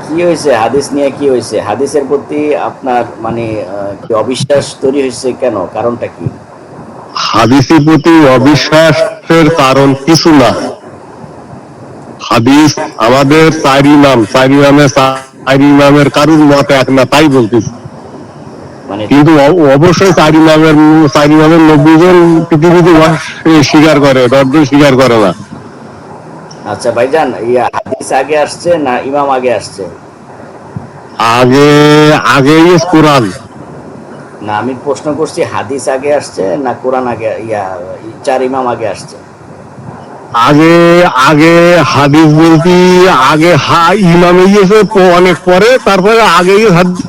কি হয়েছে হাদিস নিয়ে? কি হয়েছে হাদিসের প্রতি আপনার মানে কি অবিশ্বাস তৈরি হয়েছে কেন? কারণটা কি? হাদিসের প্রতি অবিশ্বাসের কারণ কিছু না। হাদিস আমাদের চার ইমামের কারুর মত এক না, তাই বলতেছি। মানে কিন্তু অবশ্যই চার ইমামের 90 জন পৃথিবীতে স্বীকার করে, 10 জন স্বীকার করে না। আচ্ছা ভাইজান, হাদিস আগে আসছে না ইমাম আগে আসছে? আগে আগে কোরআন। না, আমি প্রশ্ন করছি হাদিস আগে আসছে না কোরআন আগে, চার ইমাম আগে আসছে? আগে আগে হাদিস বলতে আগে ইমাম এসে অনেক পরে, তারপরে আগে হাদিস।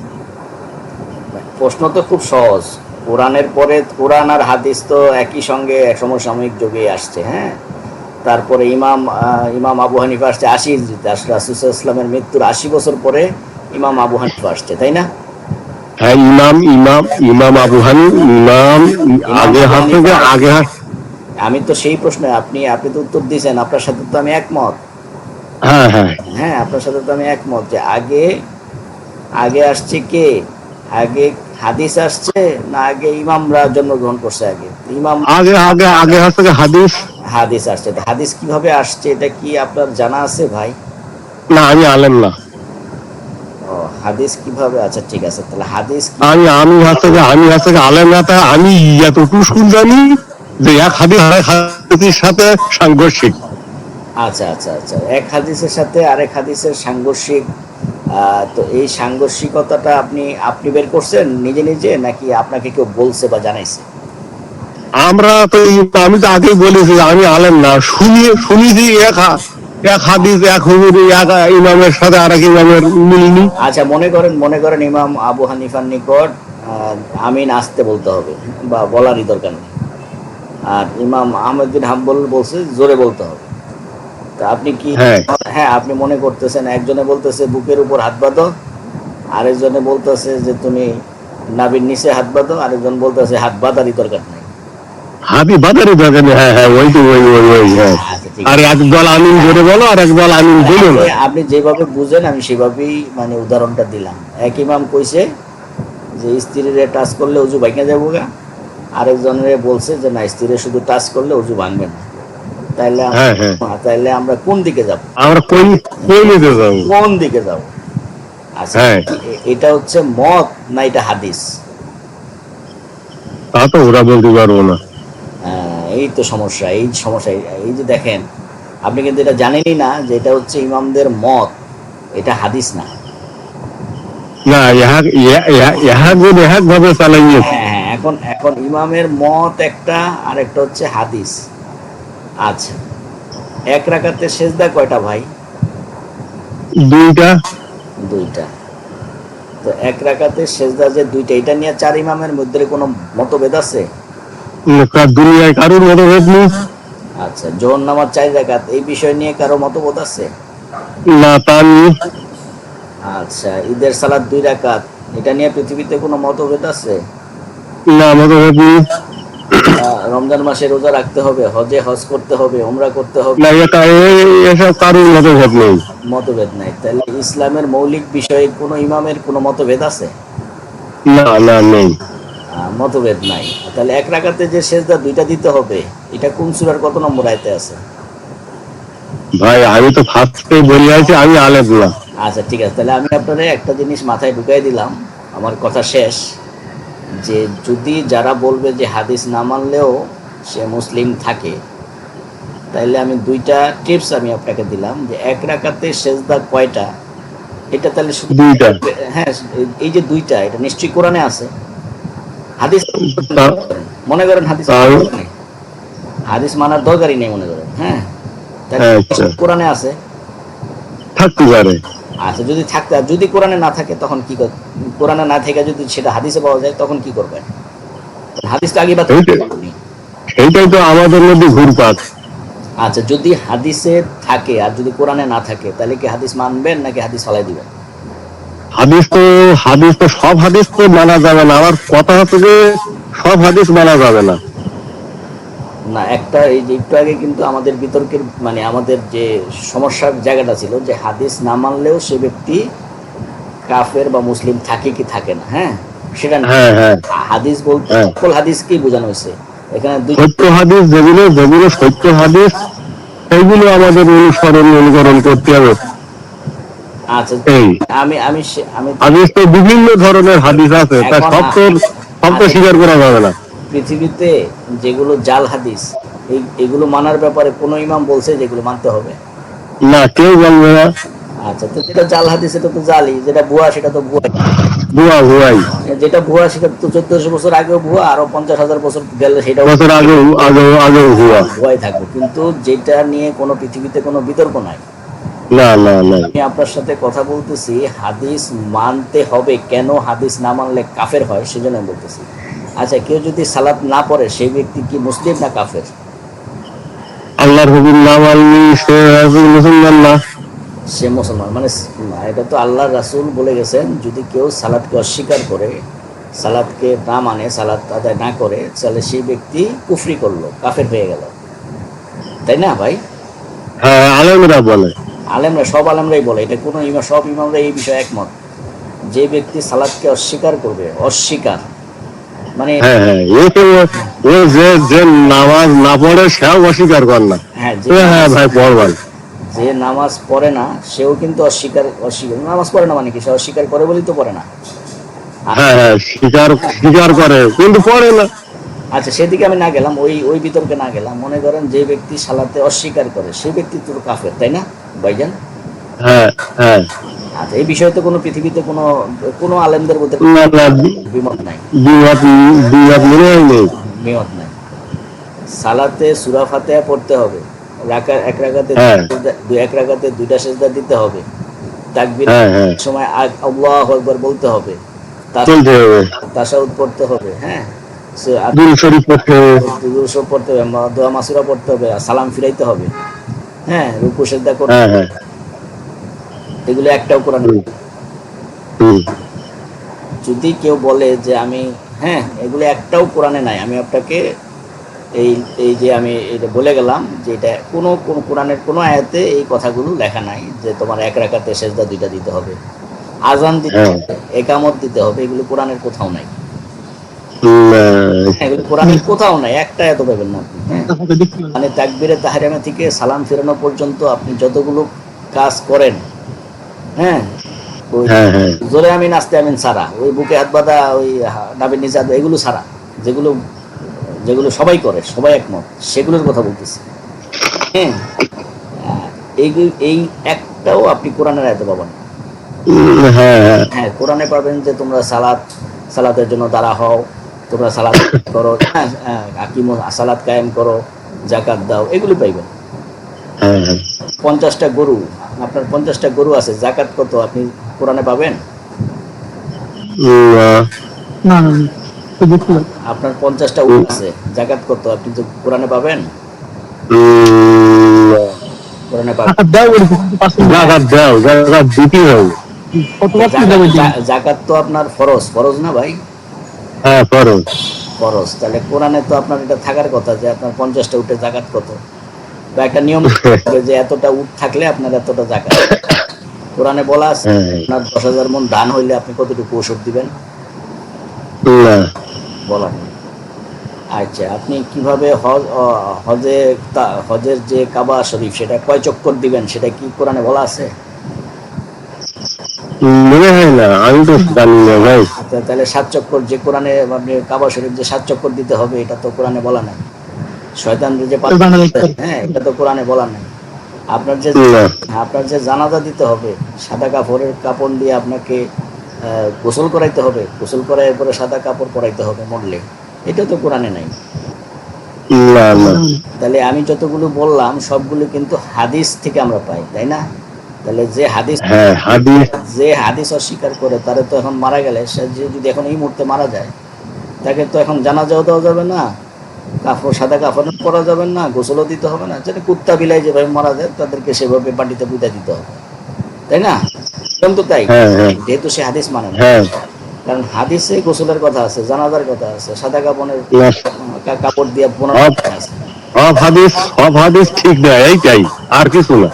প্রশ্ন তো খুব সহজ। কোরআনের পরে কোরআন আর হাদিস তো একই সঙ্গে সমসাময়িক যুগে আসছে, হ্যাঁ। তারপরে ইমাম আবু হানিফা আসছে 80 হিজরিতে, রাসূল ইসলামের মৃত্যুর 80 বছর পরে ইমাম আবু হানিফা আসছে, তাই না? হ্যাঁ, ইমাম আবু হানিফা ইমাম ইমাম আগে আবু হাসতে হানিফা আগে। আমি তো সেই প্রশ্নে আপনি তো উত্তর দিয়েছেন, আপনার সাথে তো আমি একমত। হ্যাঁ হ্যাঁ, হ্যাঁ, আপনার সাথে তো আমি একমত যে আগে আগে আসছে কে? আগে হাদিস আসছে না আগে ইমামরা জন্মগ্রহণ করছে? আগে ইমাম আগে আগে আগে হাসতে হাদিস। হাদিস আসছে। তো হাদিস কিভাবে আসছে এটা কি আপনার জানা আছে ভাই? না, আমি আলেম না। ও, হাদিস কিভাবে? আচ্ছা ঠিক আছে, তাহলে হাদিস কি? আমি আলেম না, তাই আমি এতটুকু জানি যে এক হাদিস আরেক হাদিসের সাথে সাংঘর্ষিক। আচ্ছা আচ্ছা আচ্ছা, এক হাদিসের সাথে আরেক হাদিসের সাংঘর্ষিক। তো এই সাংঘর্ষিকতাটা আপনি আপনি বের করছেন নিজে নিজে, নাকি আপনাকে কেউ বলছে বা জানাইছে? আমরা তো আমি তো আগেই বলেছি আমি আলেম না, শুনেছি এক হাদিস এক হুজুরি এক ইমামের সাথে আরেক ইমামের মিলনি। আচ্ছা, মনে করেন ইমাম আবু হানিফার নিকট আমিন আসতে বলতে হবে, বা বলারই দরকার নেই। আর ইমাম আহমদ বিন হাম্বল বলছে জোরে বলতে হবে। তা আপনি কি? হ্যাঁ হ্যাঁ, আপনি মনে করতেছেন একজনে বলতেছে বুকের উপর হাত বাঁধো, আরেকজনে বলতেছে যে তুমি নাভির নিচে হাত বাঁধো, আরেকজন বলতেছে হাত বাঁধারই দরকার নেই। হাতি বাজারে দরকার নেই। হ্যাঁ হ্যাঁ, ওই তো ওই হ্যাঁ। আচ্ছা ঠিক আর আছে, এক দল আমিন জোরে বলো আর এক দল আমিন বলো না। আপনি যেভাবে বুঝেন আমি সেভাবেই মানে উদাহরণটা দিলাম। এক ইমাম কইছে যে স্ত্রীরে টাচ করলে উজু ভাঙে যাবো গা, আরেকজনের বলছে যে না, স্ত্রীরে শুধু টাচ করলে উজু ভাঙবে না। তাইলে হ্যাঁ হ্যাঁ, তাইলে আমরা কোন দিকে যাব? আমরা কই নিতে যাবো? কোন দিকে যাব? আচ্ছা, হ্যাঁ, এটা হচ্ছে মত না এটা হাদিস? তা তো ওরা বলতে পারবো না। এই তো সমস্যা, এই যে দেখেন, আপনি কিন্তু এটা জানেনই না যে এটা হচ্ছে ইমামদের মত, এটা হাদিস না। না, ইহাক ভাবে চালাইয়েছে। হ্যাঁ হ্যাঁ, এখন এখন ইমামের মত একটা, আর একটা হচ্ছে হাদিস। আচ্ছা, এক রাকাতে সেজদা কয়টা ভাই? দুইটা। দুইটা। তো এক রাকাতে সেজদা যে দুইটা, এটা নিয়ে চার ইমামের মধ্যে কোনো মতভেদ আছে? দুনিয়ায় কারোর মতভেদ নেই। আচ্ছা, জোহর নামাজ 4 রাকাত, এই বিষয় নিয়ে কারো মতভেদ আছে? না, তা নেই। আচ্ছা, ঈদের সালাত 2 রাকাত, এটা নিয়ে পৃথিবীতে কোনো মতভেদ আছে? না, মতভেদ নেই। রমজান মাসে রোজা রাখতে হবে, হজ করতে হবে, উমরা করতে হবে, না, এসব কারোর মতভেদ নেই। মতভেদ নাই। তাহলে ইসলামের মৌলিক বিষয়ে কোনো ইমামের কোনো মতভেদ আছে? না না, নেই। মতভেদ নাই। তাহলে এক রাকাতে যে সেজদা দুইটা দিতে হবে, এটা কোন সূরার কত নম্বর আয়াতে আছে? ভাই, আমি তো ফার্স্টে বলে আছি আমি আলেম না। আচ্ছা ঠিক আছে, তাহলে আমি আপনাদের একটা জিনিস মাথায় ঢুকাই দিলাম, আমার কথা শেষ। যে যদি যারা বলবে যে হাদিস না মানলেও সে মুসলিম থাকে, তাইলে আমি দুইটা টিপস আমি আপনাকে দিলাম যে এক রাকাতে সেজদা কয়টা, এটা তাহলে দুইটা। হ্যাঁ, এই যে দুইটা, এটা নিশ্চয়ই কোরআনে আছে। হাদিস মনে করেন হাদিস মানার দরকারই নেই মনে করেন, হ্যাঁ, আচ্ছা, কোরআনে আছে। থাকতে পারে। আচ্ছা, যদি থাকতে, আর যদি কোরআনে না থাকে তখন কি? কোরআনে না থেকে যদি সেটা হাদিসে পাওয়া যায় তখন কি করবেন? হাদিস তো আগে বা এইটাই তো আমাদের মধ্যে ঘুরপাক। আচ্ছা, যদি হাদিসে থাকে আর যদি কোরআনে না থাকে, তাহলে কি হাদিস মানবেন নাকি হাদিস ফালাই দিবেন? হাদিস তো সব হাদিস তো মানা যাবে না। আমার কথা হচ্ছে যে সব হাদিস মানা যাবে না। না, একটা এই যে একটু আগে কিন্তু আমাদের বিতর্কের মানে আমাদের যে সমস্যার জায়গাটা ছিল যে হাদিস না মানলেও সে ব্যক্তি কাফের বা মুসলিম থাকে কি থাকে না, হ্যাঁ সেটা না। হ্যাঁ হ্যাঁ হাদিস বলতে হ্যাঁ সকল হাদিস কি বোঝানো হয়েছে এখানে দুই। সত্য হাদিস যেগুলো যেগুলো সত্য হাদিস সেইগুলো আমাদের অনুকরণ করতে হবে। আচ্ছা, এই আমি আমি আমি হাদিস তো বিভিন্ন ধরনের হাদিস আছে, তা এখন সব তো স্বীকার করা যাবে না। পৃথিবীতে যেগুলো জাল হাদিস, এগুলো মানার ব্যাপারে কোন ইমাম বলছে যেগুলো মানতে হবে? না, কেউ বলবে না। আচ্ছা, তো যেটা জাল হাদিস এটা তো জালি, যেটা ভুয়া সেটা তো ভুয়া। ভুয়া ভুয়াই যেটা ভুয়া সেটা তো 1400 বছর আগেও ভুয়া, আরো 50,000 বছর গেলে সেটাও বছর আগেও ভুয়া। ভুয়াই থাকবে, কিন্তু যেটা নিয়ে কোনো পৃথিবীতে কোনো বিতর্ক নাই। না না না আমি আপনার সাথে কথা বলতেছি হাদিস মানতে হবে, কেন হাদিস না মানলে কাফের হয় সেজন্য আমি বলতেছি। আচ্ছা, কেউ যদি সালাত না পড়ে সেই ব্যক্তি কি মুসলিম না কাফের? আল্লাহর হুকুম না মানলি সে মুসলমান না। সে মুসলমান মানে এটা তো আল্লাহর রাসূল বলে গেছেন, যদি কেউ সালাতকে অস্বীকার করে, সালাতকে না মানে, সালাত আদায় না করে, তাহলে সেই ব্যক্তি কুফরি করলো, কাফের হয়ে গেল, তাই না ভাই? হ্যাঁ, আলেমরা বলে। আলেমরা, সব আলেমরাই বলে এটা, কোনো ইমাম, সব ইমামরা এই বিষয়ে একমত। যে ব্যক্তি সালাতকে অস্বীকার করবে, অস্বীকার মানে হ্যাঁ হ্যাঁ যে নামাজ না পড়ে সেও অস্বীকার কর না। হ্যাঁ, হ্যাঁ ভাই পড়বেন। যে নামাজ পড়ে না সেও কিন্তু অস্বীকার, নামাজ পড়ে না মানে কি, সে অস্বীকার করে বলেই তো পড়ে না। হ্যাঁ হ্যাঁ স্বীকার করে কিন্তু পড়ে না। আচ্ছা, সেদিকে আমি না গেলাম, ওই বিতর্কে না গেলাম। মনে করেন যে ব্যক্তি সালাতে অস্বীকার করে সেই ব্যক্তি তো কাফের, তাই না ভাইজান? হ্যাঁ হ্যাঁ আচ্ছা, এই বিষয়ে তো কোনো পৃথিবীতে কোনো আলেমদের মধ্যে না না, বিমত নাই, বিবাদ মনে হয় নেই। বিমত নাই। সালাতে সূরা ফাতিহা পড়তে হবে, এক রাকাতে হ্যাঁ এক রাকাতে 2টা সিজদা দিতে হবে, তাকবীর হ্যাঁ হ্যাঁ সময় আল্লাহু আকবার বলতে হবে, চলতে হবে, তাশাহুদ পড়তে হবে, হ্যাঁ দুরূদ শরীফ পড়তে হবে, দুরূদ শরীফ পড়তে হবে, দোয়া মাসুরা পড়তে হবে, সালাম ফিরাইতে হবে, হ্যাঁ রুকু সিজদা করতে হ্যাঁ হবে। হ্যাঁ এগুলো একটাও কোরআনে। যদি কেউ বলে যে আমি, হ্যাঁ এগুলো একটাও কোরআনে নাই, আমি আপনাকে এই এই যে আমি এটা বলে গেলাম যে এটা কোনো কোরআনের কোনো আয়াতে এই কথাগুলো লেখা নাই যে তোমার এক রাকাতে সেজদা 2টা দিতে হবে, আজান দিতে হবে, একামত দিতে হবে, এগুলো কোরআনের কোথাও নাই। এগুলো কোরআনের কোথাও নাই, একটা এত পাবেন না আপনি। হ্যাঁ, মানে তাকবীরে তাহরিমা থেকে সালাম ফেরানো পর্যন্ত আপনি যতগুলো কাজ করেন, হ্যাঁ ওই জোরে আমিন আস্তে আমিন ছাড়া, ওই বুকে হাত বাঁধা, ওই নাবির নিচে হাত, এগুলো ছাড়া যেগুলো যেগুলো সবাই করে, সবাই একমত, সেগুলোর কথা বলতেছি। হ্যাঁ, এই একটাও আপনি কোরআনের আয়াতে পাবেন। হ্যাঁ, কোরআনে পাবেন যে তোমরা সালাতের জন্য দাঁড়া হও, তোমরা সালাত করো, সালাত কায়েম করো, যাকাত দাও, এগুলো পাইবেন। 50টা গরু, আপনার 50টা গরু আছে, যাকাত কত আপনি কোরআনে পাবেন? আপনার 50টা উট আছে, যাকাত কত আপনি তো কোরআনে পাবেন? কোরআনে পাবেন। যাকাত তো আপনার ফরজ না ভাই? হ্যাঁ ফরজ। তাহলে কোরআনে তো আপনার এটা থাকার কথা যে আপনার 50টা উটে যাকাত কত, বা একটা নিয়ম যে এতটা উট থাকলে আপনার এতটা যাকাত। কোরআনে বলা আছে আপনার 10,000 মণ ধান হইলে আপনি কতটুকু ওষুধ দিবেন? বলা নেই। আচ্ছা, আপনি কিভাবে হজের যে কাবা শরীফ সেটা কয় চক্কর দিবেন সেটা কি কোরআনে বলা আছে? মনে হয় না, আমি তো জানি না ভাই। আচ্ছা, তাহলে 7 চক্কর যে কোরআনে আপনি কাবা শরীফ যে 7 চক্কর দিতে হবে এটা তো কোরআনে বলা নাই। শয়তানদের যে হ্যাঁ, এটা তো কোরআনে বলা নাই। আপনার যে জানাজা দিতে হবে, সাদা কাপড় দিয়ে আপনাকে গোসল করাইতে হবে, গোসল করার পরে সাদা কাপড় পরাইতে হবে মরলে, এটা তো কোরআনে নাই। তাহলে আমি যতগুলো বললাম সবগুলো কিন্তু হাদিস থেকে আমরা পাই, তাই না? তাহলে যে হাদিস অস্বীকার করে তারে তো এখন মারা গেলে, সে যদি এখন এই মুহূর্তে মারা যায়, তাকে তো এখন জানাজাও দেওয়া যাবে না, সাদা কাপড় পরা যাবে না, গোসলও দিতে হবে না। যেটা কুত্তা বিলাই যেভাবে মারা যায় তাদেরকে সেভাবে মাটিতে পুঁতে দিতে হবে, তাই না? কিন্তু তাই, যেহেতু সে হাদিস মানে না, কারণ হাদিসে গোসলের কথা আছে, জানাজার কথা আছে, সাদা কাপড় দিয়ে আছে। সব হাদিস ঠিক না, এইটাই আর কিছু না।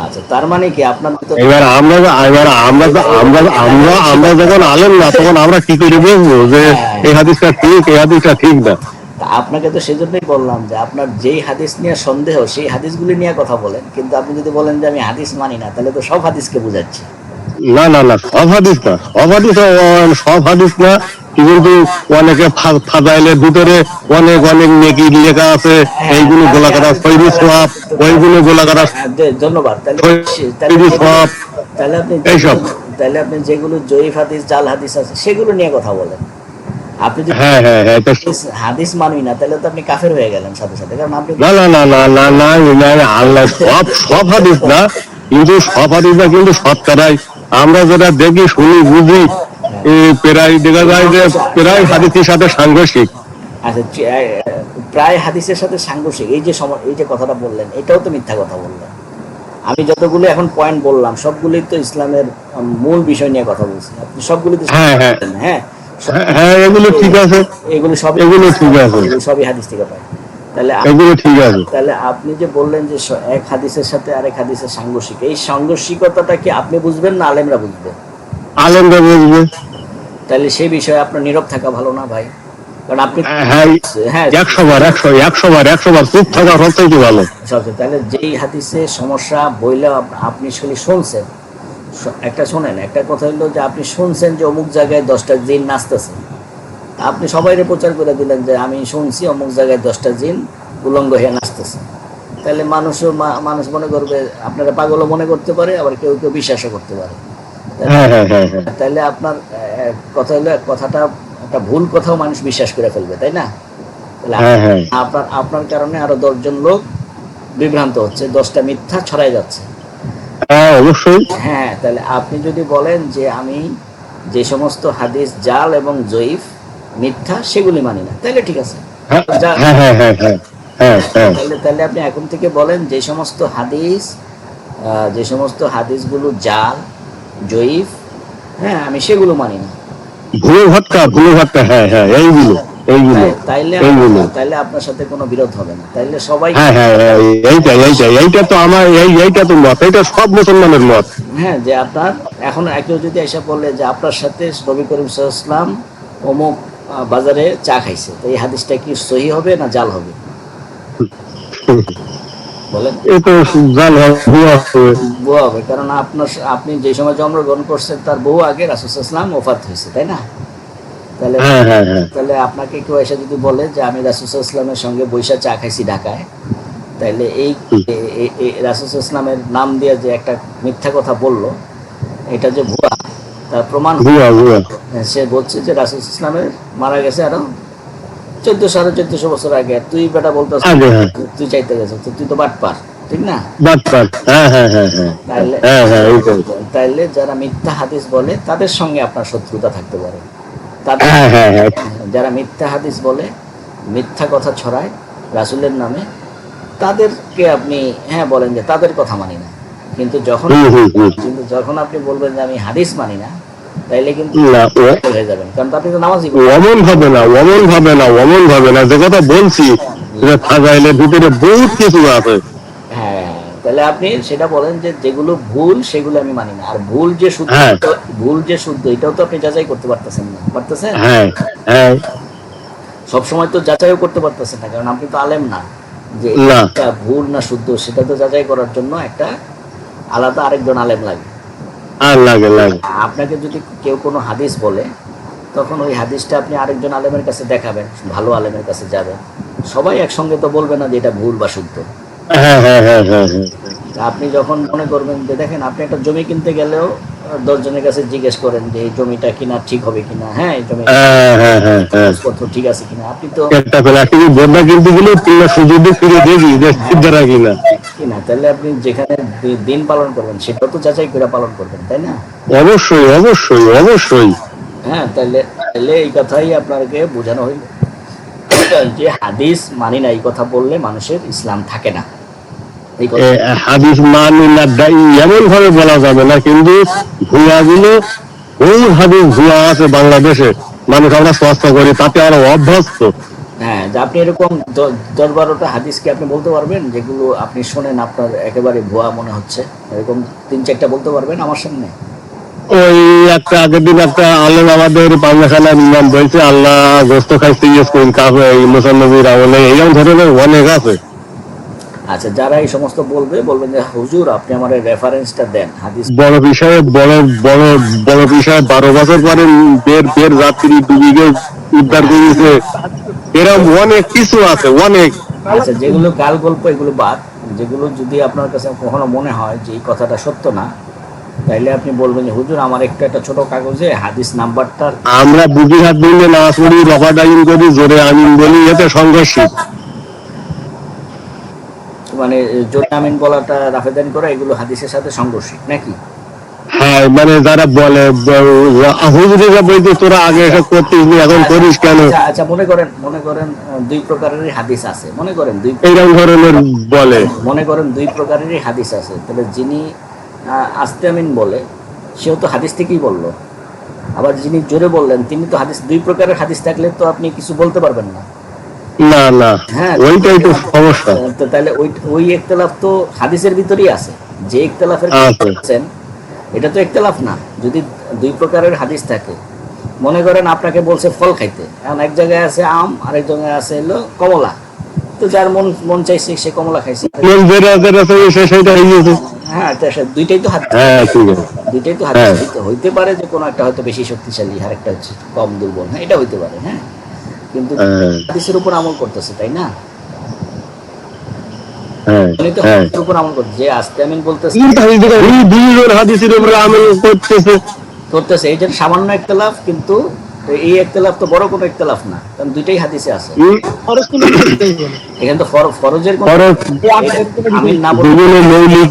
আচ্ছা, তার মানে কি আপনার ভিতর এবার আমরা এবার আমরা আমরা আমরা আমরা যখন আলেম না তখন আমরা কি করে বুঝবো যে এই হাদিসটা ঠিক এই হাদিসটা ঠিক না? তা আপনাকে তো সেজন্যই বললাম যে আপনার যেই হাদিস নিয়ে সন্দেহ সেই হাদিসগুলি নিয়ে কথা বলেন, কিন্তু আপনি যদি বলেন যে আমি হাদিস মানি না, তাহলে তো সব হাদিসকে বোঝাচ্ছে। না না না, সব হাদিস না, সব হাদিস সব হাদিস না, কিন্তু অনেকে ফাজাইলের ভিতরে অনেক অনেক নেকি লেখা আছে, এইগুলো গোলাকাটা সৈরি সওয়াব, ওইগুলো গোলাকাটা ধন্যবাদ। সৈরি সওয়াব, তাহলে আপনি এইসব। তাহলে আপনি যেগুলো জয়ীফ হাদিস জাল হাদিস আছে সেগুলো নিয়ে কথা বলেন। আপনি যদি হ্যাঁ হ্যাঁ হ্যাঁ, হাদিস মানুই না, তাহলে তো আপনি কাফের হয়ে গেলেন সাথে সাথে, কারণ আপনি না না না না না না না, আল্লাহ সব সব হাদিস না, কিন্তু সব হাদিস না, কিন্তু শতকরাই আমরা যেটা দেখি শুনি বুঝি প্রায় দেখা যায় যে প্রায় হাদিসের সাথে সাংঘর্ষিক। আচ্ছা, প্রায় হাদিসের সাথে সাংঘর্ষিক, এই যে কথাটা বললেন এটাও তো মিথ্যা কথা বললেন। আমি যতগুলো এখন পয়েন্ট বললাম সবগুলোই তো ইসলামের মূল বিষয় নিয়ে কথা বলছি, আপনি সবগুলো তো হ্যাঁ হ্যাঁ হ্যাঁ হ্যাঁ, এগুলো ঠিক আছে, এগুলো সব এগুলো ঠিক আছে, সবই হাদিস থেকে পাই। তাহলে এগুলো ঠিক আছে। তাহলে আপনি যে বললেন যে এক হাদিসের সাথে আরেক হাদিসের সাংঘর্ষিক, এই সাংঘর্ষিকতাটা কি আপনি বুঝবেন না আলেমরা বুঝবে? আলেমরা বুঝবে। তাহলে সেই বিষয়ে আপনার নীরব থাকা ভালো না ভাই, কারণ আপনি হ্যাঁ, হ্যাঁ 100 বার চুপ থাকা সবথেকে ভালো। তাহলে যেই হাদিসে সমস্যা বইলে আপনি শুধু শুনছেন, একটা শোনেন, একটা কথা হলো যে আপনি শুনছেন যে অমুক জায়গায় 10টা জিন নাচতেছে, আপনি সবাইরে প্রচার করে দিলেন যে আমি শুনছি অমুক জায়গায় 10টা জিন উলঙ্গ হয়ে নাচতেছে। তাহলে মানুষ মনে করবে, আপনারা পাগলও মনে করতে পারে, আবার কেউ কেউ বিশ্বাসও করতে পারে। তাহলে আপনার কথা হলো কথাটা একটা ভুল কথাও মানুষ বিশ্বাস করে ফেলবে, তাই না? তাহলে আপনার কারণে আরো 10 জন লোক বিভ্রান্ত হচ্ছে, 10টা মিথ্যা ছড়াই যাচ্ছে। অবশ্যই। হ্যাঁ, তাহলে আপনি যদি বলেন যে আমি যে সমস্ত হাদিস জাল এবং জয়ীফ মিথ্যা সেগুলি মানি না, তাহলে ঠিক আছে। তাহলে আপনি এখন থেকে বলেন যে সমস্ত হাদিসগুলো জাল জয়ীফ, হ্যাঁ আমি সেগুলো মানি না। ভুলো ভাটকা, হ্যাঁ হ্যাঁ, এইগুলো তাইলে আপনার সাথে কোনো বিরোধ হবে না, তাইলে সবাই এইটা তো আমার এইটা তো মত, এটা সব মুসলমানের মত। হ্যাঁ, যে আপনার এখন কেউ যদি এসে বললে যে আপনার সাথে নবী করিম সাল্লাল্লাহু আলাইহি ওয়াসাল্লাম অমুক বাজারে চা খাইছে, তো এই হাদিসটা কি সহি হবে না জাল হবে? বলেন। ভুয়া হবে, কারণ আপনি যে সময় জন্মগ্রহণ করছেন তার বহু আগে রাসূল সাল্লাল্লাহু আলাইহি ওয়াসাল্লাম ওফাত হয়েছে, তাই না? তাহলে আপনাকে কেউ এসে যদি বলে যে আমি রাসূল সাল্লাল্লাহু আলাইহি ওয়াসাল্লামের সঙ্গে বৈশা চা খাইছি ঢাকায়, তাহলে এই রাসূল সাল্লাল্লাহু আলাইহি ওয়াসাল্লামের নাম দিয়ে যে একটা মিথ্যা কথা বললো, এটা যে ভুয়া, তার প্রমাণ সে বলছে যে রাসূল সাল্লাল্লাহু আলাইহি ওয়াসাল্লামের মারা গেছে আরো 1400 বছর আগে, তুই বেটা বলতেছিস তুই চাইতে গেছিস, তুই তো বাটপার, ঠিক না? তাইলে যারা মিথ্যা হাদিস বলে তাদের সঙ্গে আপনার শত্রুতা থাকতে পারে। যারা মিথ্যা হাদিস বলে, মিথ্যা কথা ছড়ায় রাসূলের নামে, তাদেরকে আপনি হ্যাঁ বলেন যে তাদের কথা মানি না, কিন্তু যখন আপনি বলবেন যে আমি হাদিস মানি না, তাইলে কিন্তু হয়ে যাবেন, কারণ আপনি তো নামাজি। অমন ভাবে না যে কথা বলছি, ফাজাইলের ভিতরে বহুত কিছু আছে। হ্যাঁ, তাহলে আপনি সেটা বলেন যে যেগুলো ভুল সেগুলো আমি মানি না, আর ভুল যে শুদ্ধ এটাও তো আপনি যাচাই করতে পারতেছেন না। সবসময় তো যাচাইও করতে পারতেছেন না, কারণ আপনি তো আলেম না, যে এটা ভুল না শুদ্ধ সেটা তো যাচাই করার জন্য একটা আলাদা আরেকজন আলেম লাগে। আপনাকে যদি কেউ কোনো হাদিস বলে, তখন ওই হাদিসটা আপনি আরেকজন আলেমের কাছে দেখাবেন, ভালো আলেমের কাছে যাবেন, সবাই একসঙ্গে তো বলবে না যে এটা ভুল বা শুদ্ধ। আপনি যখন মনে করবেন যে দেখেন, আপনি একটা জমি কিনতে গেলেও 10 জনের কাছে জিজ্ঞেস করেন যে এই জমিটা কিনা ঠিক হবে কিনা, হ্যাঁ এই জমি কাগজপত্র ঠিক আছে কিনা, আপনি তো কিনা, তাহলে আপনি যেখানে দিন পালন করবেন সেটাও তো যাচাই করে পালন করবেন, তাই না? অবশ্যই। হ্যাঁ, তাহলে এই কথাই আপনাকে বোঝানো হইল যে হাদিস মানি না এই কথা বললে মানুষের ইসলাম থাকে না। হাদিস মানি না এমন ভাবে বলা যাবে না, কিন্তু ভুয়াগুলো বহু হাদিস ভুয়া আছে বাংলাদেশে, মানুষ আমরা চর্চা করি, তাতে আমরা অভ্যস্ত, হ্যাঁ, যে আপনি এরকম 10-12টা হাদিস কি আপনি বলতে পারবেন যেগুলো আপনি শোনেন আপনার একেবারে ভুয়া মনে হচ্ছে? এরকম 3-4টা বলতে পারবেন আমার সামনে? ওই একটা আগের দিন একটা আলেম আমাদের পাবনাখানার ইমাম বলছে আল্লাহ গোস্ত খাইতে ইয়েস করুন কাবে এই মুসান্নবীর আমলে এইরকম ধরনের অনেক আছে। আচ্ছা, যারা এই সমস্ত বলবেন যে হুজুর আপনি আমার রেফারেন্সটা দেন হাদিস। বড় বিষয়ে বড় বিষয়ে 12 বছর পরে বের যাত্রী ডুবিকে উদ্ধার করেছে, এরকম অনেক কিছু আছে অনেক। আচ্ছা, যেগুলো গাল গল্প এগুলো বাদ, যেগুলো যদি আপনার কাছে কখনো মনে হয় যে এই কথাটা সত্য না, তাইলে আপনি বলবেন যে হুজুর আমার একটা ছোট কাগজে হাদিস নাম্বারটা। আমরা বুঝি হাত বললে না পড়ি রফাডাইন করি জোরে আমিন বলি, এতে সংঘর্ষ। মানে জোরে আমিন বলাটা রাফেদান করা এগুলো হাদিসের সাথে সংঘর্ষিক নাকি? হ্যাঁ, মানে যারা বলে হুজুরেরা বলতে তোরা আগে এসব করতিস নি, এখন করিস কেন, আচ্ছা আচ্ছা, মনে করেন দুই প্রকারেরই হাদিস আছে, মনে করেন এইরকম ধরনের বলে। দুই প্রকারেরই হাদিস আছে। তাহলে যিনি আস্তে আমিন বলে সেও তো হাদিস থেকেই বললো, আবার যিনি জোরে বললেন তিনি তো হাদিস, দুই প্রকারের হাদিস থাকলে তো আপনি কিছু বলতে পারবেন না। না না, হ্যাঁ, ওইটাই তো সমস্যা। তো তাহলে ওই ইখতিলাফ তো হাদিসের ভিতরেই আছে। যে ইখতিলাফের আছে, এটা তো ইখতিলাফ না। যদি দুই প্রকারের হাদিস থাকে, মনে করেন আপনাকে বলছে ফল খাইতে, এখন এক জায়গায় আছে আম, আরেক জায়গায় আছে হলো কমলা, তো যার মন চাইছে সে কমলা খাইছে। হ্যাঁ, দুইটাই তো হাদিস, হ্যাঁ ঠিক আছে, দুইটাই তো হাদিস। হইতে পারে যে কোনো একটা হয়তো বেশি শক্তিশালী আর একটা হচ্ছে কম দুর্বল, হ্যাঁ এটা হইতে পারে। হ্যাঁ, কিন্তু হাদিসের উপর আমল করতেছে, তাই না? উনি তো হাদিসের উপর আমল করতেছে। যে আস্তে আমিন বলতেছে করতেছে, এই যে সামান্য ইখতিলাফ, কিন্তু এই ইখতিলাফ তো বড় কোনো ইখতিলাফ না, কারণ দুইটাই হাদিসে আছে। এখানে তো ফরজের কোনো আমিন না বলে মৌলিক,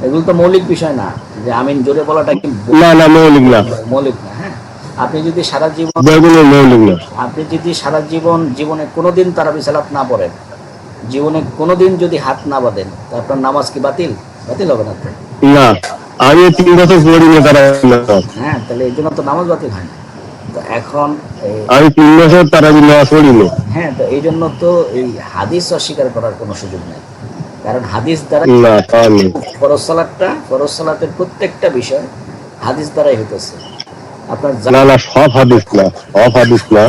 এগুলো তো মৌলিক বিষয় না যে আমিন জোরে বলাটা কি না না মৌলিক না, মৌলিক না। হ্যাঁ, আপনি যদি সারা জীবন মৌলিক না, জীবনে কোনোদিন তারাবি সালাত না পড়েন, জীবনে কোনোদিন যদি হাত না বাঁধেন, তা আপনার নামাজ কি বাতিল হবে না তো? না, আমি 3 বছর পড়িনি তারা। হ্যাঁ, তাহলে এই জন্য তো নামাজ বাতিল হয় না। তো এখন আমি 3 বছর তারা নামাজ পড়িনি। হ্যাঁ, তো এই জন্য তো এই হাদিস অস্বীকার করার কোনো সুযোগ নেই, কারণ হাদিস দ্বারা ফরজ সালাতের প্রত্যেকটা বিষয় হাদিস দ্বারাই হইতেছে। আপনার না না, সব হাদিস না, সব হাদিস না।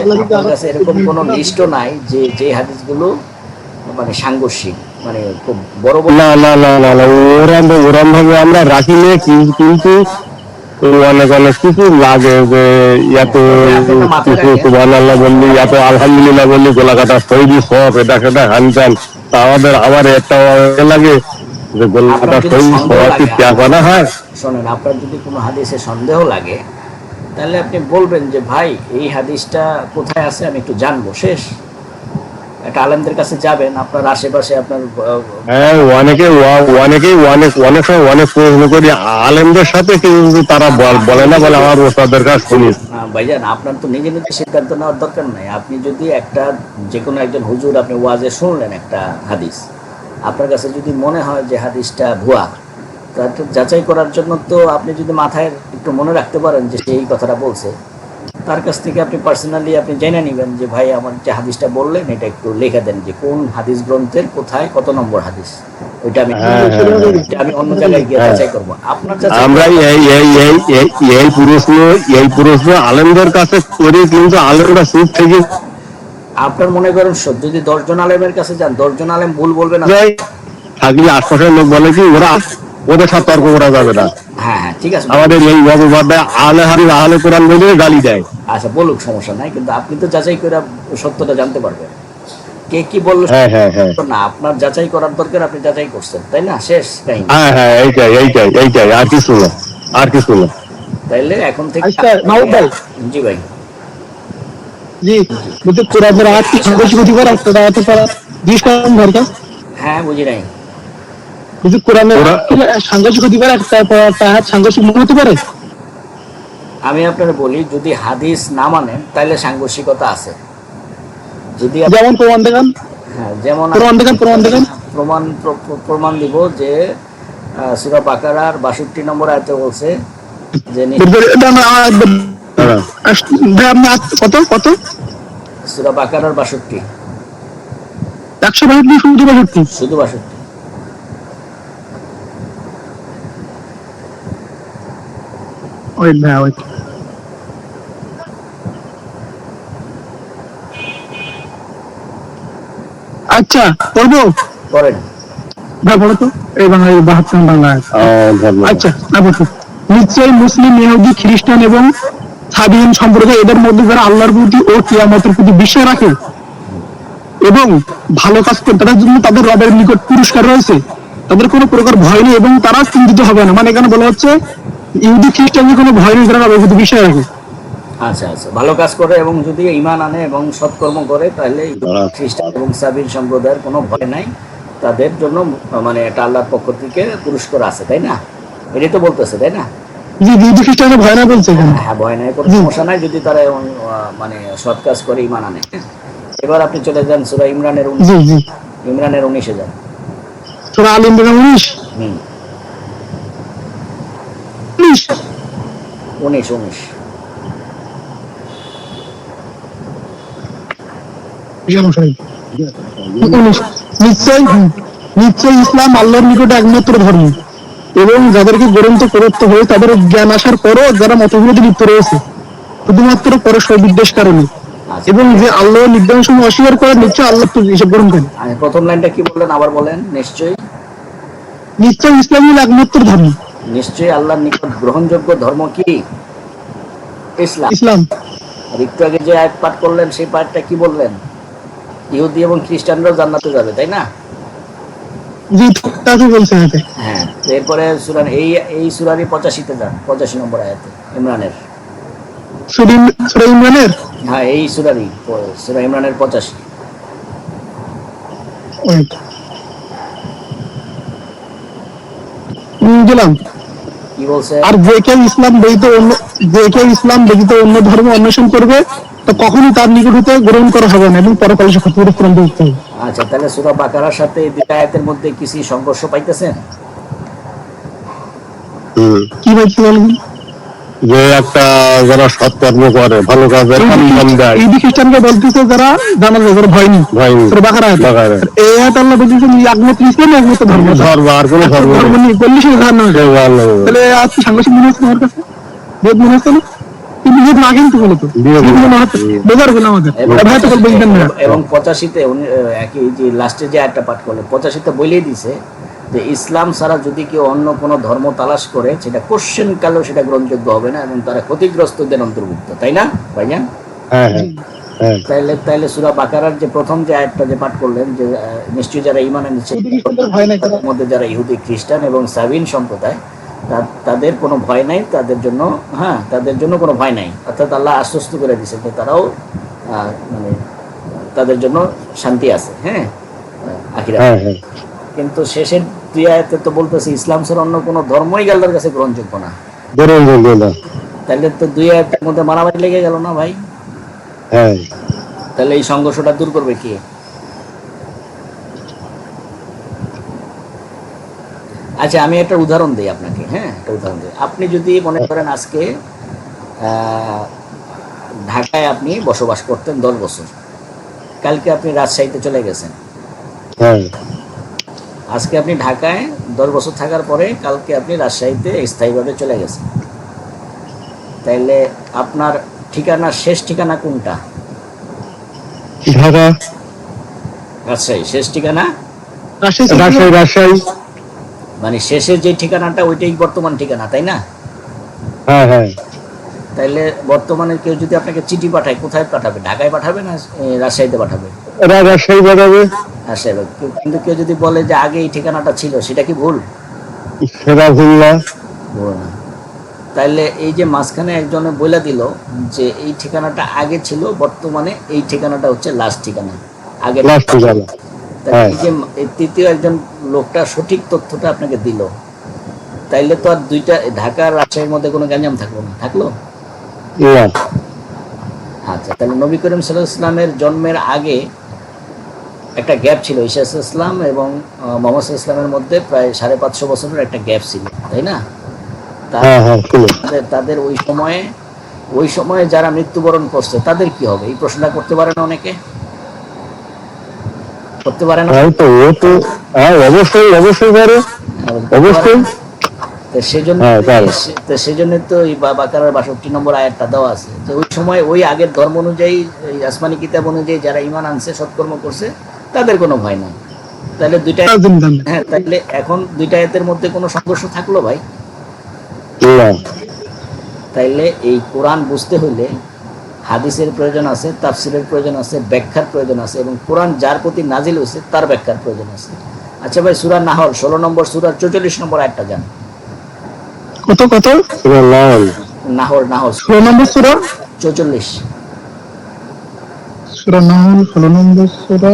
আপনার কাছে এরকম কোনো লিস্টও নাই যে হাদিসগুলো মানে সাংঘর্ষিক, মানে খুব বড় বড়। না না না না, ওরম ভাবে আমরা রাখি না, কিন্তু অনেক কিছু লাগে যে এত কিছু সুবহানাল্লাহ বললি, এত আলহামদুলিল্লাহ বললি, গোলাকাটা তৈরি সব এটা সেটা হানচান, তা আমার একটা লাগে যে গোলাকাটা তৈরি সব কি করা হয়। শোনেন, আপনার যদি কোনো হাদিসে সন্দেহ লাগে তাহলে আপনি বলবেন যে ভাই এই হাদিসটা কোথায় আছে আমি একটু জানবো, শেষ। একটা আলেমদের কাছে যাবেন, আপনার আশেপাশে আপনার অনেক সময় অনেক প্রশ্ন করি আলেমদের সাথে, কিন্তু তারা বলে না, বলে আমার ওস্তাদের কাছে শুনি। ভাইজান, আপনার তো নিজে সিদ্ধান্ত নেওয়ার দরকার নাই। আপনি যদি যে কোনো একজন হুজুর আপনি ওয়াজে শুনলেন একটা হাদিস, আপনার কাছে যদি মনে হয় যে হাদিসটা ভুয়া, তাকে যাচাই করার জন্য তো আপনি যদি মাথায় একটু মনে রাখতে পারেন যে সে এই কথাটা বলছে, তার কাছ থেকে আপনি পার্সোনালি আপনি জেনে নেবেন যে ভাই আমার যে হাদিসটা বললেন এটা একটু লিখে দেন, যে কোন হাদিস গ্রন্থের কোথায় কত নম্বর হাদিস, ওইটা আমি অন্য জায়গায় গিয়ে যাচাই করবো। আপনার আমরা এই প্রশ্ন আলেমদের কাছে করি, কিন্তু আলেমরা চুপ থেকে। আপনার মনে করেন যদি 10 জন আলেমের কাছে যান, 10 জন আলেম ভুল বলবে না, থাকলে আশপাশের লোক বলে কি ওদের সাথে তর্ক করা যাবে না। হ্যাঁ হ্যাঁ, ঠিক আছে, আমাদের এই বাবুবাদা আলে হাদিস আহলে কোরআন বলে গালি দেয়। আচ্ছা বলুক, সমস্যা নাই, কিন্তু আপনি তো যাচাই করে সত্যটা জানতে পারবেন কে কি বললো। না, আপনার যাচাই করার দরকার, আপনি যাচাই করছেন, তাই না? শেষ কাহিনী। হ্যাঁ হ্যাঁ, এইটাই আর কিছু না। তাইলে এখন থেকে জি ভাই, হ্যাঁ বুঝি নাই। আমি আপনার বলি, যদি হাদিস না মানেন তাহলে সাংঘর্ষিকতা আছে। যদি যেমন প্রমাণ দেখান, হ্যাঁ, যেমন প্রমাণ দিব যে সূরা বাকারার ৬২ নম্বর আয়াতে বলছে যে কত কত সূরা বাকারার 62, 162 শুধু 62? শুধু 62। ওয়েট ভাই ওয়েট। আচ্ছা পড়বো করেন। ভাই, পড়ো তো এই বাংলা 72 বাংলা। আচ্ছা নিশ্চয়ই মুসলিম, ইহুদি, খ্রিস্টান এবং সাবিয়ীন সম্প্রদায় এদের মধ্যে যারা আল্লাহর প্রতি ও কিয়ামতের প্রতি বিশ্বাস রাখে এবং ভালো কাজ করে তাদের জন্য তাদের রবের নিকট পুরস্কার রয়েছে, তাদের কোনো প্রকার ভয় নেই এবং তারা চিন্তিত হবে না। মানে এখানে বলা হচ্ছে ইহুদি খ্রিস্টানদের কোনো ভয় নেই, যারা রবের প্রতি বিশ্বাস রাখে। আচ্ছা আচ্ছা, ভালো কাজ করে এবং যদি ঈমান আনে এবং সৎকর্ম করে, তাহলে খ্রিস্টান এবং সাবির সম্প্রদায়ের কোনো ভয় নাই, তাদের জন্য মানে এটা আল্লাহর পক্ষ থেকে পুরস্কার আছে, তাই না? এটাই তো বলতেছে, তাই না? জি, ইহুদি খ্রিস্টানদের ভয় না বলছে এখানে। হ্যাঁ, ভয় নাই, কোনো সমস্যা নাই যদি তারা মানে সৎ কাজ করে ঈমান আনে। এবার আপনি চলে যান সূরা ইমরানের 19। জি জি, ইমরানের 19-এ যান। সূরা আল ইমরান 19 হুম, 19 19। নিশ্চয় ইসলাম আল্লাহর নিকট একমাত্র ধর্ম এবং যাদেরকে গ্রন্থ প্রদত্ত হয়ে তাদের জ্ঞান আসার পরও যারা মতবিরোধে লিপ্ত রয়েছে শুধুমাত্র পরস্পর বিদ্বেষ কারণে, আচ্ছা, এবং যে আল্লাহ নির্দেশনা অস্বীকার করে নিশ্চয় আল্লাহ হিসাব গ্রহণ করে। প্রথম লাইনটা কি বললেন আবার বলেন? নিশ্চয়ই ইসলাম হল একমাত্র ধর্ম। নিশ্চয়ই আল্লাহর নিকট গ্রহণযোগ্য ধর্ম কি? ইসলাম। ইসলাম। আর একটু আগে যে আয়াত পাঠ করলেন সেই পাঠটা কি বললেন? ইহুদি এবং খ্রিস্টানরাও জান্নাতে যাবে, তাই না? জি, তা তো বলছেন। হ্যাঁ, এরপরে সূরা এই সূরারই 85-তে যান, 85 নম্বর আয়াতে ইমরানের। সূরা ইমরানের, হ্যাঁ, এই সূরারই সূরা ইমরানের 85। গেলাম। কি বলছে? আর যে কেউ ইসলাম ব্যতীত অন্য ধর্ম অন্বেষণ করবে তো কখনোই তার নিকট হতে গ্রহণ করা হবে না এবং পরকালে সে ক্ষতিগ্রস্ত হবে। আচ্ছা, তাহলে সূরা বাকারার সাথে এই দুই আয়াতের মধ্যে কিছু সংঘর্ষ পাইতেছেন? কি বলছি বলুন? যে একটা যারা সৎকর্ম করে, ভালো কাজের সম্মান দেয়, এই খ্রিস্টানকে বলতেছে যারা জানা যায় যারা ভয় নেই, বাকারা এই আয়াত আল্লাহ বলতেছেন একমাত্র ইসলাম একমাত্র ধর্ম, আর কোনো ধর্ম নেই বললে সে ধারণা। তাহলে আজ সাংঘর্ষিক মনে হচ্ছে আমার কাছে, বহুত মনে হচ্ছে না? কিন্তু বিভেদ না কিন্তু বলতো বোঝার গুলো আমাদের ভাই তো বলবেন না। এবং 85-তে একই যে লাস্টে যে আয়াতটা পাঠ করলেন 85-তে বলেই দিছে যে ইসলাম ছাড়া যদি কেউ অন্য কোনো ধর্ম তালাশ করে সেটা কোশ্চেন কালেও সেটা গ্রহণযোগ্য হবে না এবং তারা ক্ষতিগ্রস্তদের অন্তর্ভুক্ত, তাই না ভাইজান? তাইলে সূরা বাকারার যে প্রথম যে আয়াতটা যে পাঠ করলেন যে নিশ্চয়ই যারা ঈমান এনেছে তাদের মধ্যে যারা ইহুদি খ্রিস্টান এবং সাবিন সম্প্রদায় তাদের কোনো ভয় নাই, তাদের জন্য তাদের জন্য কোনো ভয় নাই, অর্থাৎ আল্লাহ আশ্বস্ত করে দিয়েছে যে তারাও মানে তাদের জন্য শান্তি আছে। আখিরাতে। কিন্তু শেষের দুই আয়াতে তো বলতেছে ইসলাম ছাড়া অন্য কোনো ধর্মই আল্লাহর কাছে গ্রহণযোগ্য না। তাহলে তো দুই আয়াতের মধ্যে মারামারি লেগে গেল না ভাই? তাহলে এই সংঘর্ষটা দূর করবে কি? আচ্ছা, আমি একটা উদাহরণ দিই আপনাকে। একটা উদাহরণ দিই। আপনি যদি মনে করেন আজকে ঢাকায় আপনি বসবাস করতেন 10 বছর, কালকে আপনি রাজশাহীতে চলে গেছেন। আজকে আপনি ঢাকায় 10 বছর থাকার পরে কালকে আপনি রাজশাহীতে স্থায়ীভাবে চলে গেছেন। তাইলে আপনার ঠিকানা, শেষ ঠিকানা কোনটা? ঢাকা। রাজশাহী শেষ ঠিকানা? রাজশাহী। মানে শেষের যে ঠিকানাটা ওইটাই বর্তমান ঠিকানা, তাই না? তাইলে বর্তমানে কেউ যদি আপনাকে চিঠি পাঠায় কোথায় পাঠাবে? ঢাকায় পাঠাবে না রাজশাহীতে পাঠাবে? রাজশাহী পাঠাবে। কিন্তু কেউ যদি বলে যে আগে এই ঠিকানাটা ছিল, সেটা কি ভুল? সেটা ভুল না। তাইলে এই যে মাঝখানে একজনে বলে দিল যে এই ঠিকানাটা আগে ছিল, বর্তমানে এই ঠিকানাটা হচ্ছে লাস্ট ঠিকানা, আগে লাস্ট ঠিকানা। এই যে তৃতীয় একজন লোকটা সঠিক তথ্যটা আপনাকে দিল, তাইলে তো আর দুইটা ঢাকা আর রাজশাহীর মধ্যে কোনো গ্যাঞ্জাম থাকলো না, থাকলো? আচ্ছা, তাহলে নবী করিম সাল্লাল্লাহু আলাইহি ওয়াসাল্লামের জন্মের আগে একটা গ্যাপ ছিল, ঈসা ইসলাম এবং মুহাম্মদ সাল্লাল্লাহু আলাইহি ওয়াসাল্লামের মধ্যে প্রায় 550 বছরের একটা গ্যাপ ছিল, তাই না? হ্যাঁ হ্যাঁ শুনো। তাদের ওই সময়ে যারা মৃত্যুবরণ করছে তাদের কি হবে, এই প্রশ্নটা করতে পারে না অনেকে, করতে পারে না? হ্যাঁ তো ও তো, হ্যাঁ অবশ্যই অবশ্যই পারে, অবশ্যই। সেজন্য হ্যাঁ পারে। সেজন্য তো এই বাকারার 62 নম্বর আয়াতটা দেওয়া আছে যে ওই সময় ওই আগের ধর্ম অনুযায়ী, এই আসমানি কিতাব অনুযায়ী যারা ঈমান আনছে, সৎকর্ম করছে, তাদের কোনো ভয় নাই। তাহলে দুইটা, হ্যাঁ তাহলে এখন দুইটা আয়াতের মধ্যে কোনো সংঘর্ষ থাকলো ভাই? না। তাইলে এই কোরআন বুঝতে হইলে হাদিসের প্রয়োজন আছে, তাফসিরের প্রয়োজন আছে, ব্যাখ্যার প্রয়োজন আছে, এবং কোরআন যার প্রতি নাজিল হয়েছে তার ব্যাখ্যার প্রয়োজন আছে। আচ্ছা ভাই, সূরা নাহল 16 নম্বর সূরার 44 নম্বর আয়াতটা জান। কত কত? নাহল 16 নম্বর সূরা 44। সূরা নাহল 16 নম্বর সূরা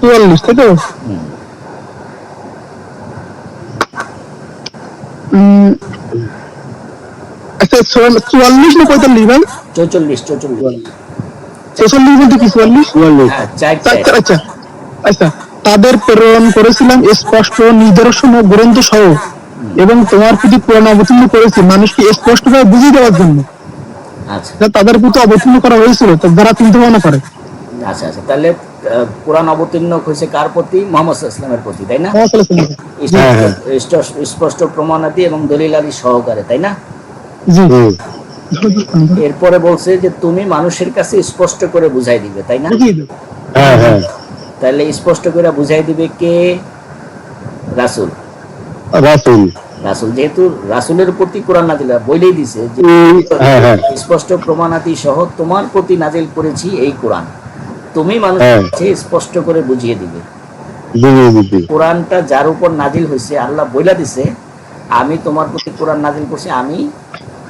44, তাই তো? আচ্ছা 44 না 45 ভাই? 44 46 বলতে কি 44? হ্যাঁ, চার। আচ্ছা আচ্ছা, তাদের প্রেরণ করেছিলাম স্পষ্ট নিদর্শন ও গ্রন্থ সহ, এবং তোমার প্রতি কোরআন অবতীর্ণ করেছি মানুষকে স্পষ্টভাবে বুঝিয়ে দেওয়ার জন্য। আচ্ছা যা তাদের প্রতি অবতীর্ণ করা হয়েছিল যারা চিন্তা ভাবনা করে। আচ্ছা আচ্ছা, তাহলে কোরআন অবতীর্ণ হয়েছে কার প্রতি? মুহাম্মদ সাল্লাল্লাহু আলাইহি ওয়াসাল্লামের প্রতি, তাই না? স্পষ্ট প্রমাণাদি এবং দলিলাদি সহকারে, তাই না? জি। এরপরে বলছে যে তুমি মানুষের কাছে স্পষ্ট করে বুঝাই দিবে, তাই না? হ্যাঁ হ্যাঁ। তাহলে স্পষ্ট করে বুঝাই দিবে কে? রাসূল। রাসূল যেহেতু রাসূলের প্রতি কোরআন নাজিল বলেই দিছে যে স্পষ্ট প্রমাণাদি সহ তোমার প্রতি নাজিল করেছি এই কোরআন, তুমি মানুষের কাছে স্পষ্ট করে বুঝিয়ে দিবে। কোরআনটা যার উপর নাজিল হয়েছে আল্লাহ বইলা দিছে আমি তোমার প্রতি কোরআন নাজিল করছি,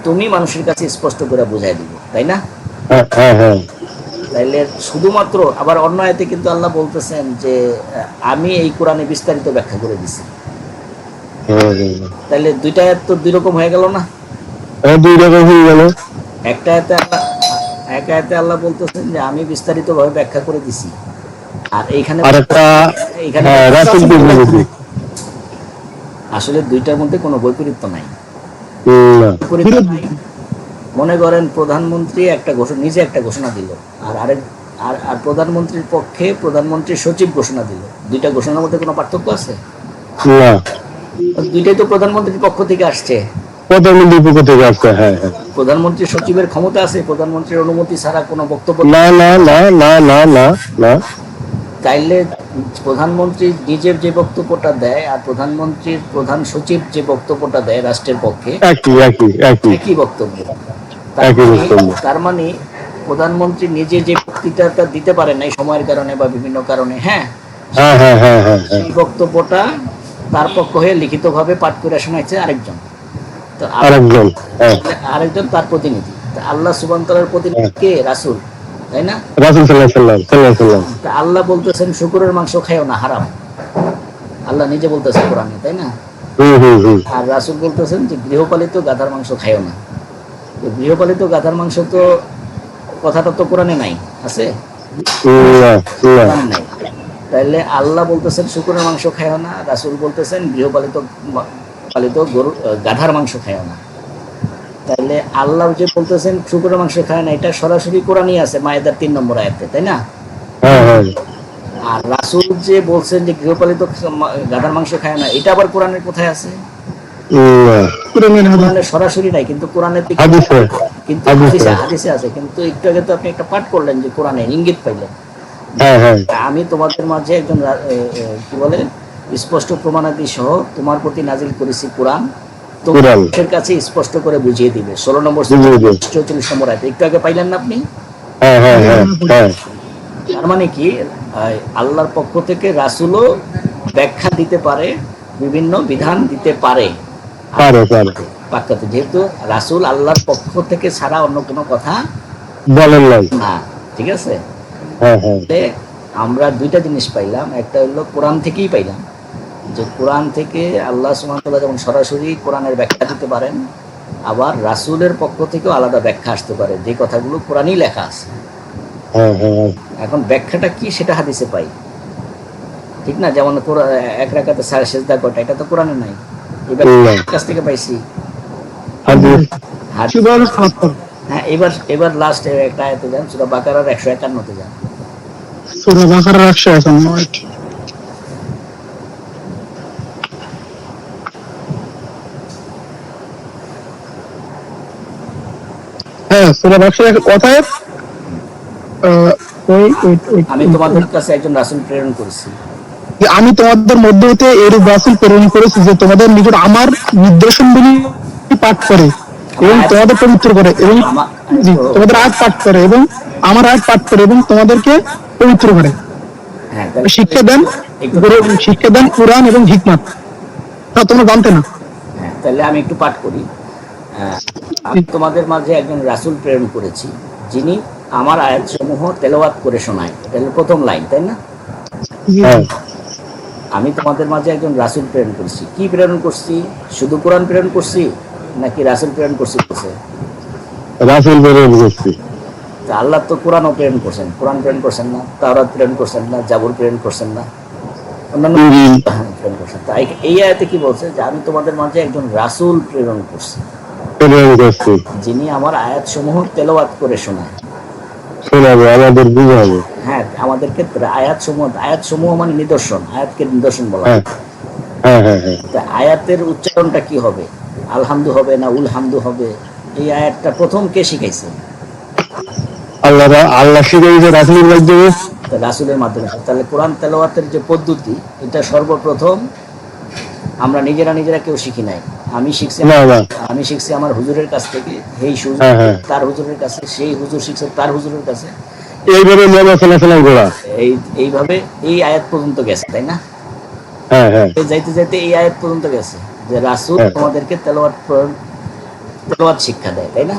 তুমি মানুষের কাছে স্পষ্ট করে বুঝাই দিবে, তাই না? তাইলে শুধুমাত্র আবার অন্য আয়াতে কিন্তু আল্লাহ বলতেছেন যে আমি এই কোরআনে বিস্তারিত ব্যাখ্যা করে দিছি। তাহলে দুইটা আয়াত তো দুই রকম হয়ে গেল না? দুই রকম হয়ে গেল। এক আয়াতে আল্লাহ বলতেছেন যে আমি বিস্তারিত ভাবে ব্যাখ্যা করে দিছি, আর এইখানে আসলে দুইটার মধ্যে কোনো বৈপরীত্য নাই। মনে করেন প্রধানমন্ত্রী নিজে একটা ঘোষণা দিল, আর প্রধানমন্ত্রীর পক্ষে প্রধানমন্ত্রীর সচিব ঘোষণা দিল, দুইটা ঘোষণার মধ্যে কোনো পার্থক্য আছে? দুইটাই তো প্রধানমন্ত্রীর পক্ষ থেকে আসছে। প্রধানমন্ত্রী সচিবের ক্ষমতা আছে প্রধানমন্ত্রীর অনুমতি ছাড়া কোনো বক্তব্য না। তাইলে প্রধানমন্ত্রী নিজের যে বক্তব্যটা দেয় আর প্রধানমন্ত্রীর প্রধান সচিব যে বক্তব্যটা দেয় রাষ্ট্রের পক্ষে একই বক্তব্য। তার মানে প্রধানমন্ত্রী নিজে যে বক্তৃতাটা দিতে পারেন এই সময়ের কারণে বা বিভিন্ন কারণে, হ্যাঁ, সেই বক্তব্যটা তার পক্ষ হয়ে লিখিতভাবে পাঠ করে শোনাইছে আরেকজন, তো আরেকজন তার প্রতিনিধি। আল্লাহ সুবহানাহু ওয়া তাআলার প্রতিনিধি কে? রাসূল, তাই না? আল্লাহ বলতেছেন শুকরের মাংস খাইও না, হারাম। আল্লাহ নিজে বলতেছেন কোরআনে, তাই না? আর রাসূল বলতেছেন যে গৃহপালিত গাধার মাংস খাইও না। গৃহপালিত গাধার মাংস তো কথাটা তো কোরআনে নাই, আছে? নাই। তাইলে আল্লাহ বলতেছেন শুকরের মাংস খাইও না, রাসূল বলতেছেন গৃহপালিত গাধার মাংস খাইও না। তাহলে আল্লাহ যে বলতেছেন শুকরের মাংস খায় না, এটা সরাসরি কোরআনই আছে মায়েদার 3 নম্বর আয়াতে, তাই না? আর রাসূল যে বলছেন যে গৃহপালিত গাধার মাংস খায় না, এটা আবার কোরআনের কোথায় আছে? কোরআনে সরাসরি নাই, কিন্তু কোরআনের কিন্তু হাদিসে আছে। কিন্তু একটু আগে তো আপনি একটা পাঠ করলেন যে কোরআনে ইঙ্গিত পাইলেন আমি তোমাদের মাঝে একজন কি বলে স্পষ্ট প্রমাণাদি সহ তোমার প্রতি নাজিল করেছি কোরআন, তোমার কাছে স্পষ্ট করে বুঝিয়ে দিবে। 16 নম্বর 44 নম্বর আয়াত একটু আগে পাইলেন না আপনি? তার মানে কি আল্লাহর পক্ষ থেকে রাসূলও ব্যাখ্যা দিতে পারে, বিভিন্ন বিধান দিতে পারে, যেহেতু রাসূল আল্লাহর পক্ষ থেকে ছাড়া অন্য কোনো কথা বলেন না, ঠিক আছে? আমরা দুইটা জিনিস পাইলাম, একটা হলো কোরআন থেকেই পাইলাম যে কোরআন থেকে আল্লাহ সুবহানাহু ওয়া তাআলা যেমন সরাসরি কোরআনের ব্যাখ্যা দিতে পারেন, আবার রাসূলের পক্ষ থেকেও আলাদা ব্যাখ্যা আসতে পারে, যে কথাগুলো কোরআনেই লেখা আছে। এখন ব্যাখ্যাটা কি সেটা হাদিসে পাই, ঠিক না? যেমন এক রাকাতে সাজদা কয়টা, এটা তো কোরআনে নাই, এই ব্যাখ্যা কাছ থেকে পাইছি। হাদিস হাদিস। সুবহান ৭৭ হ্যাঁ, এবার লাস্ট একটা আয়াতে যান, সূরা বাকারার 151 তে যান। সূরা বাকারার 151। হ্যাঁ, সূরা বাকারার কথায় আমি তোমাদের কাছে একজন রাসূল প্রেরণ করেছি। যে আমি তোমাদের মধ্য হতে এরূপ রাসূল প্রেরণ করেছি যে তোমাদের নিকট আমার নির্দেশনগুলি পাঠ করে এবং তোমাদের পবিত্র করে এবং জি, তোমাদের আয়াত পাঠ করে এবং আমার আয়াত পাঠ করে এবং তোমাদেরকে পবিত্র করে, হ্যাঁ, তাহলে শিক্ষা দেন কোরআন এবং হিকমত। তা তোমরা জানতে না। হ্যাঁ, তাহলে আমি একটু পাঠ করি। আমি তোমাদের মাঝে একজন রাসূল প্রেরণ করেছি, যিনি আমার আয়াতসমূহ তেলাওয়াত করে শোনায়। এটা হলো প্রথম লাইন, তাই না? হ্যাঁ আমি তোমাদের মাঝে একজন রাসূল প্রেরণ করছি। কি প্রেরণ করছি? শুধু কোরআন প্রেরণ করছি নাকি রাসূল প্রেরণ করছি? রাসূল প্রেরণ করছি। তা আল্লাহ তো কোরআনও প্রেরণ করছেন, কোরআন প্রেরণ করছেন না? তাওরাত প্রেরণ করছেন না? জাবুর প্রেরণ করছেন না? অন্যান্য প্রেরণ করছেন। তাই এই আয়াতে কি বলছে? যে আমি তোমাদের মাঝে একজন রাসূল প্রেরণ করছি, যিনি আমার আয়াতসমূহ তেলাওয়াত করে শোনায়, শোনাবে, আমাদের বুঝাবে। হ্যাঁ, আমাদেরকে আয়াতসমূহ মানে নিদর্শন, আয়াতকে নিদর্শন বলা হয়। হ্যাঁ হ্যাঁ হ্যাঁ। তা আয়াতের উচ্চারণটা কি হবে? আলহামদু হবে না উল হামদু হবে? এই আয়াতটা প্রথম কে শিখাইছে? আল্লাহ শিখাইছে রাসূলের মাধ্যমে। রাসূলের মাধ্যমে। তাহলে কোরআন তেলাওয়াতের যে পদ্ধতি, এটা সর্বপ্রথম আমরা নিজেরা কেউ শিখি নাই। আমি শিখছি আমার হুজুরের কাছ থেকে, সেই হুজুর তার হুজুরের কাছে, সেই হুজুর শিখছে তার হুজুরের কাছে, এইভাবে এইভাবে এই আয়াত পর্যন্ত গেছে, তাই না? হ্যাঁ হ্যাঁ। যাইতে যাইতে এই আয়াত পর্যন্ত গেছে যে রাসূল তোমাদেরকে তেলাওয়াত শিক্ষা দেয়, তাই না?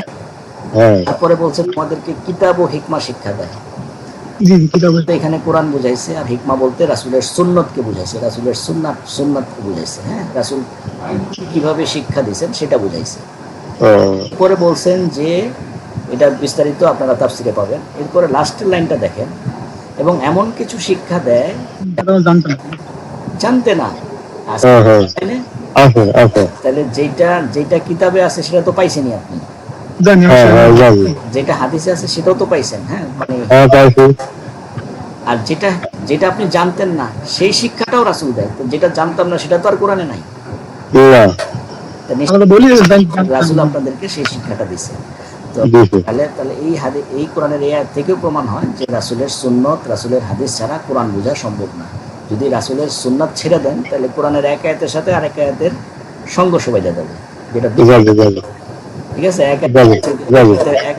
তারপরে বলছে তোমাদেরকে কিতাব ও হিকমা শিক্ষা দেয়। এখানে কোরআন বুঝাইছে, আর হিকমা বলতে রাসূলের সুন্নতকে বুঝাইছে, রাসূলের সুন্নাতকে বুঝাইছে। হ্যাঁ, রাসূল কিভাবে শিক্ষা দিয়েছেন সেটা বুঝাইছে। পরে বলছেন যে এটা বিস্তারিত আপনারা তাফসীরে পাবেন। এরপরে লাস্টের লাইনটা দেখেন, এবং এমন কিছু শিক্ষা দেয় জানতে না। তাহলে যেটা কিতাবে আছে সেটা তো পাইছেনই আপনি, যেটা হাদিসে আছে সেটাও তো পাইছেন। হ্যাঁ, মানে আর যেটা আপনি জানতেন না সেই শিক্ষাটাও রাসূল দেয়। তো যেটা জানতাম না সেটা তো আর কোরআনে নাই, রাসূল আপনাদেরকে সেই শিক্ষাটা দিছে। তো তাহলে এই কোরআনের এই আয়াত থেকেও প্রমাণ হয় যে রাসূলের সুন্নত, রাসূলের হাদিস ছাড়া কোরআন বোঝা সম্ভব না। যদি রাসূলের সুন্নাত ছেড়ে দেন তাহলে কোরআনের এক আয়াতের সাথে আরেক আয়াতের সংঘর্ষ বেজে যাবে, যেটা ঠিক আছে। এক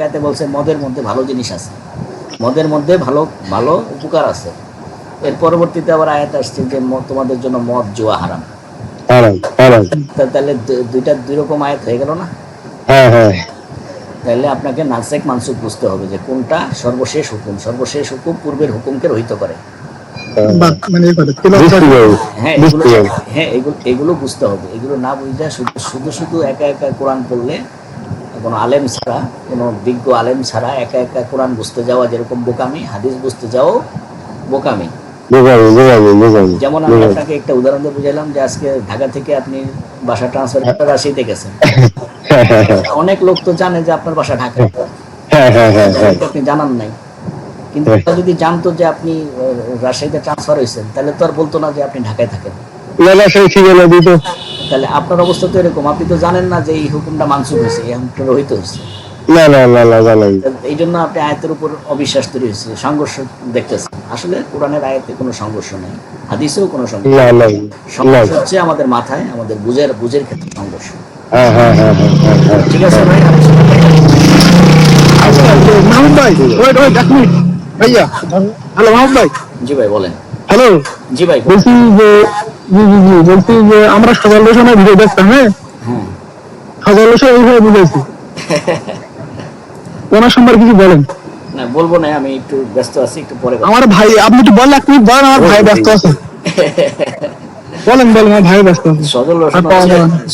আয়াতে বলছে মদের মধ্যে ভালো জিনিস আছে, মদের মধ্যে ভালো ভালো উপকার আছে। এর পরবর্তীতে আবার আয়াত আসছে যে তোমাদের জন্য মদ জুয়া হারাম। তাহলে দুই রকম আয়াত হয়ে গেল না? তাহলে আপনাকে নাসেক মানসুখ বুঝতে হবে যে কোনটা সর্বশেষ হুকুম। সর্বশেষ হুকুম পূর্বের হুকুমকে রহিত করে। হ্যাঁ, এগুলো বুঝতে হবে। এগুলো না বুঝলে শুধু একা একা কোরআন পড়লে, কোনো আলেম ছাড়া, কোনো বিজ্ঞ আলেম ছাড়া একা একা কোরআন বুঝতে যাওয়া যেরকম বোকামি, হাদিস বুঝতে যাও বোকামি। যেমন আমি আপনাকে একটা উদাহরণ দিয়ে বুঝাইলাম যে আজকে ঢাকা থেকে আপনি বাসা ট্রান্সফার করে রাজশাহীতে গেছেন। অনেক লোক তো জানে যে আপনার বাসা ঢাকা, আপনি জানান নাই। কিন্তু যদি জানতো যে আপনি রাজশাহীতে ট্রান্সফার হয়েছেন, তাহলে তো আর বলতো না যে আপনি ঢাকায় থাকেন। তাহলে আপনার অবস্থা তো এরকম, আপনি তো জানেন না যে এই হুকুমটা মানসুখ হয়েছে, এই হুকুমটা রহিত হয়েছে। এই জন্য আপনি আয়াতের উপর অবিশ্বাস তৈরি হয়েছে, সংঘর্ষ দেখতেছেন। আসলে কোরআনের আয়াতে কোনো সংঘর্ষ নেই, হাদিসেও কোনো সংঘর্ষ নেই। সংঘর্ষ হচ্ছে আমাদের মাথায়, আমাদের বুঝের ক্ষেত্রে সংঘর্ষ। ঠিক আছে ভাই। মাহমুদ ভাই, ভাইয়া, হ্যালো মাহমুদ ভাই। জি ভাই বলেন। হ্যালো, জি ভাই বলছি যে আমরা সকাল সময় ভিডিও দেখতাম। হ্যাঁ, সকাল এইভাবে বুঝাইছি। ওনার সম্পর্কে কিছু বলেন। না, বলবো না, আমি একটু ব্যস্ত আছি, একটু পরে। আমার ভাই, আপনি একটু বলেন, আপনি বলেন, আমার ভাই ব্যস্ত আছে। বলেন আমার ভাই ব্যস্ত আছে।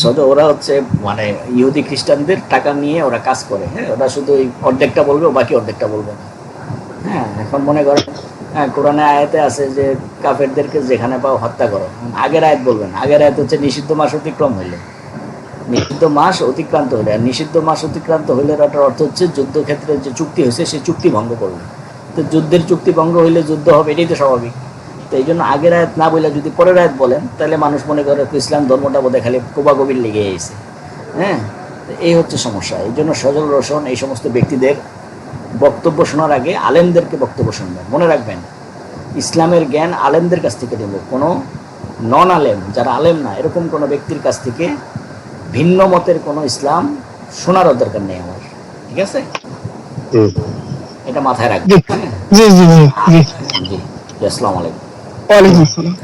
সজল ওরা হচ্ছে মানে ইহুদি খ্রিস্টানদের টাকা নিয়ে ওরা কাজ করে। হ্যাঁ, ওরা শুধু এই অর্ধেকটা বলবে, বাকি অর্ধেকটা বলবে না। হ্যাঁ, এখন মনে করেন কোরআনে আয়াতে আছে যে কাফেরদেরকে যেখানে পাও হত্যা করো। আগের আয়াত বলবেন, আগের আয়াত হচ্ছে নিষিদ্ধ মাস অতিক্রম হইলে। নিষিদ্ধ মাস অতিক্রান্ত হলে, আর নিষিদ্ধ মাস অতিক্রান্ত হলে এটার অর্থ হচ্ছে যুদ্ধক্ষেত্রে যে চুক্তি হয়েছে সে চুক্তি ভঙ্গ করবে। তো যুদ্ধের চুক্তি ভঙ্গ হইলে যুদ্ধ হবে, এটাই তো স্বাভাবিক। তো এই জন্য আগের আয়াত না বলে যদি পরের আয়াত বলেন, তাহলে মানুষ মনে করে ইসলাম ধর্মটা বোধহয় খালি কোবাগবির লেগে এসেছে। হ্যাঁ, তো এই হচ্ছে সমস্যা। এই জন্য সজল রোশন এই সমস্ত ব্যক্তিদের বক্তব্য শোনার আগে আলেমদেরকে বক্তব্য শুনবেন। মনে রাখবেন, ইসলামের জ্ঞান আলেমদের কাছ থেকে দেব, কোনো নন আলেম, যারা আলেম না এরকম কোনো ব্যক্তির কাছ থেকে ভিন্ন মতের কোনো ইসলাম শোনারও দরকার নেই আমার। ঠিক আছে, হুম। এটা মাথায় জি রাখবেন। হ্যাঁ, জি জি জি জি জি, আসসালামু আলাইকুম। ওয়ালাইকুম আসসালাম।